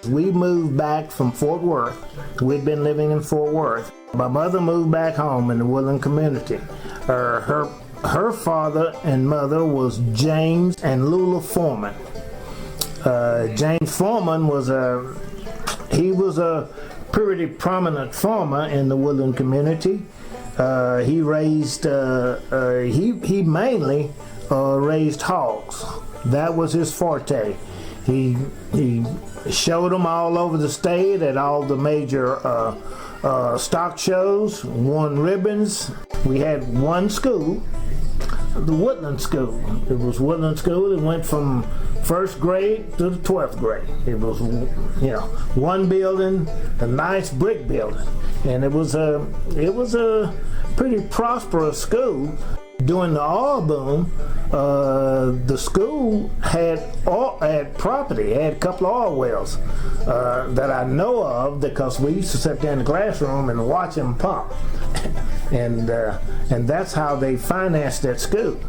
We moved back from Fort Worth. We'd been living in Fort Worth. My mother moved back home in the Woodland community. Her father and mother was James and Lula Foreman. James Foreman was a pretty prominent farmer in the Woodland community. He mainly raised hogs. That was his forte. He showed them all over the state at all the major stock shows, won ribbons. We had one school, the Woodland School. It was Woodland School. It went from first grade to the 12th grade. It was, one building, a nice brick building, and it was a pretty prosperous school. During the oil boom, the school had property, had a couple of oil wells that I know of, because we used to sit there in the classroom and watch them pump, and that's how they financed that school.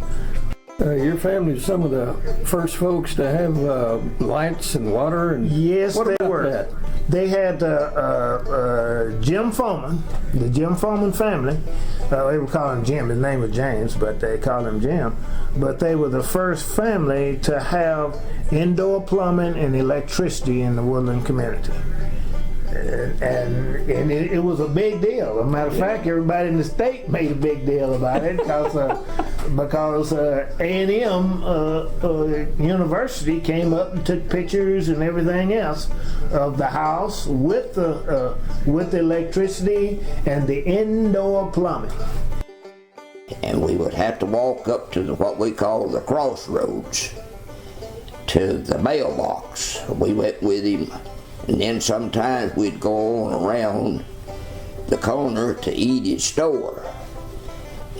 Your family was some of the first folks to have lights and water. And yes, what they about were. That? They had Jim Foreman, the Jim Foreman family. They would call him Jim. His name was James, but they called him Jim. But they were the first family to have indoor plumbing and electricity in the Woodland community. And it was a big deal. As a matter of fact, everybody in the state made a big deal about it because A&M University came up and took pictures and everything else of the house with the electricity and the indoor plumbing. And we would have to walk up to what we call the Crossroads, to the mailbox. We went with him. And then sometimes we'd go on around the corner to Edie's store.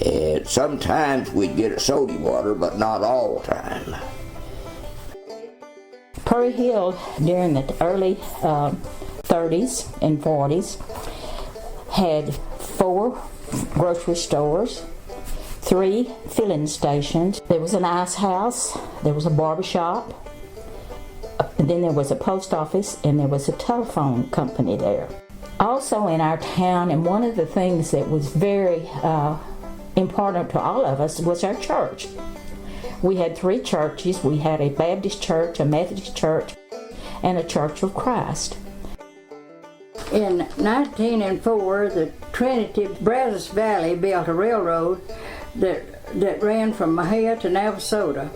And sometimes we'd get a soda water, but not all the time. Prairie Hill during the early 30s and 40s had 4 grocery stores, 3 filling stations. There was an ice house, there was a barber shop, and then there was a post office, and there was a telephone company there. Also in our town, and one of the things that was very important to all of us was our church. We had 3 churches. We had a Baptist church, a Methodist church, and a Church of Christ. In 1904, the Trinity Brazos Valley built a railroad that ran from Mahia to Navasota.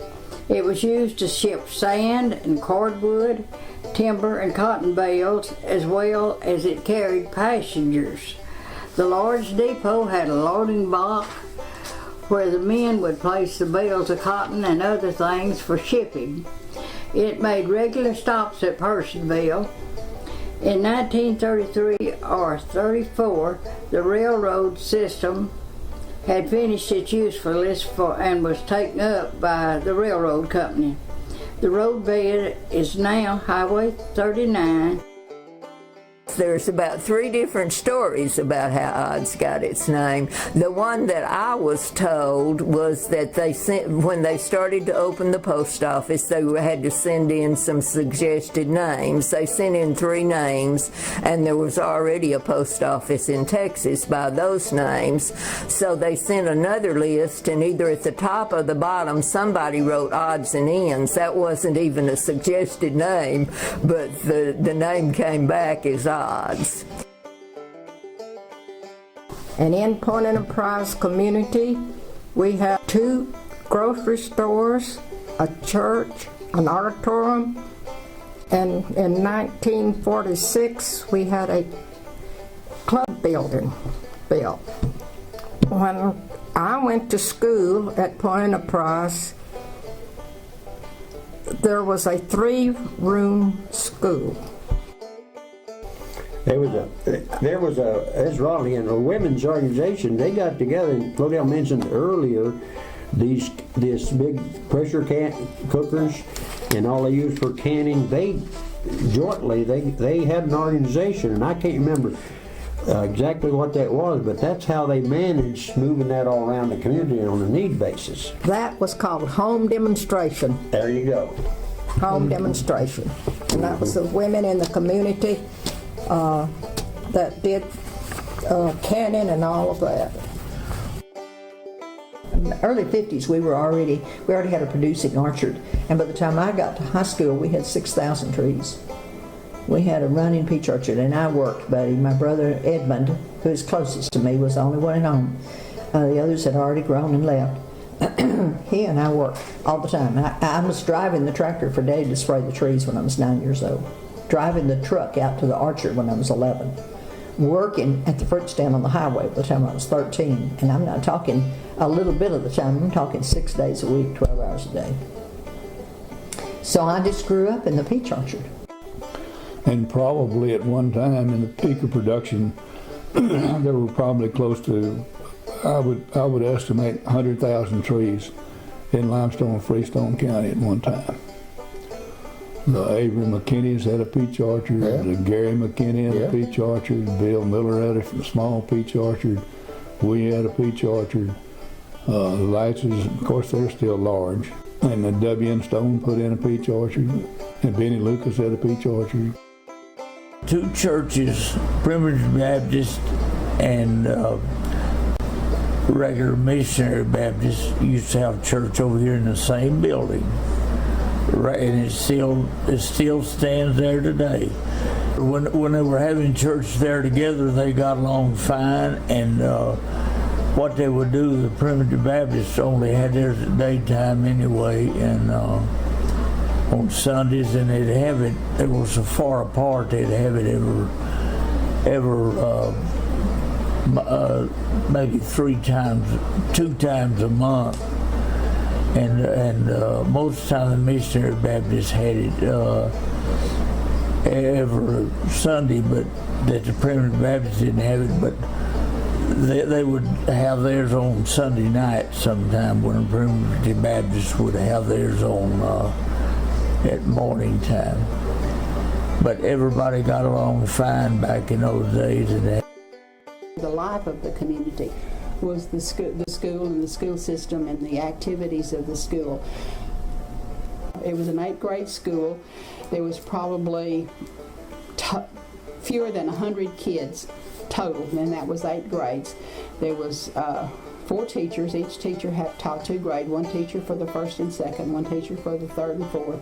It was used to ship sand and cordwood, timber and cotton bales, as well as it carried passengers. The large depot had a loading block where the men would place the bales of cotton and other things for shipping. It made regular stops at Personville. In 1933 or 34, the railroad system had finished its usefulness and was taken up by the railroad company. The road bed is now Highway 39. There's about 3 different stories about how Odds got its name. The one that I was told was that when they started to open the post office, they had to send in some suggested names. They sent in 3 names, and there was already a post office in Texas by those names. So they sent another list, and either at the top or the bottom, somebody wrote odds and ends. That wasn't even a suggested name, but the name came back as Odds. And in Point Enterprise community, we have 2 grocery stores, a church, an auditorium, and in 1946 we had a club building built. When I went to school at Point Enterprise, there was a 3-room school. There was as Raleigh and a women's organization. They got together, and Lodell mentioned earlier this big pressure cookers and all they used for canning. They had an organization, and I can't remember exactly what that was, but that's how they managed moving that all around the community on a need basis. That was called home demonstration. There you go. Home demonstration. And that was the women in the community that did canning and all of that. In the early 50s, we already had a producing orchard, and by the time I got to high school, we had 6,000 trees. We had a running peach orchard, and I worked, buddy. My brother Edmund, who is closest to me, was the only one at home. The others had already grown and left. He and I worked all the time. I was driving the tractor for Daddy to spray the trees when I was 9 years old, driving the truck out to the orchard when I was 11, working at the fruit stand on the highway by the time I was 13. And I'm not talking a little bit of the time, I'm talking 6 days a week, 12 hours a day. So I just grew up in the peach orchard. And probably at one time in the peak of production, there were probably close to, I would estimate 100,000 trees in Limestone and Freestone County at one time. The Avery McKinney's had a peach orchard, the Gary McKinney had a peach orchard, Bill Miller had a small peach orchard, we had a peach orchard, the Lights', of course, they're still large, and the W. Stone put in a peach orchard, and Benny Lucas had a peach orchard. Two churches, Primitive Baptist and regular Missionary Baptist, used to have church over here in the same building, and it still stands there today. When they were having church there together, they got along fine, and what they would do, the Primitive Baptists only had theirs at daytime anyway, and on Sundays, and they'd have it, they were so far apart, they'd have it maybe 2 times a month. And most of the time the Missionary Baptists had it every Sunday, but that the Primitive Baptists didn't have it, but they would have theirs on Sunday night sometime, when the Primitive Baptists would have theirs on at morning time. But everybody got along fine back in those days. And the life of the community was the school and the school system and the activities of the school. It was an 8th grade school. There was probably fewer than 100 kids total, and that was 8 grades. There was 4 teachers. Each teacher had taught 2 grades, 1 teacher for the 1st and 2nd, 1 teacher for the 3rd and 4th,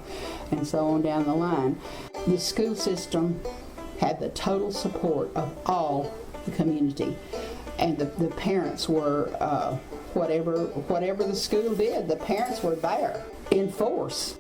and so on down the line. The school system had the total support of all the community, and the parents were, whatever the school did, the parents were there in force.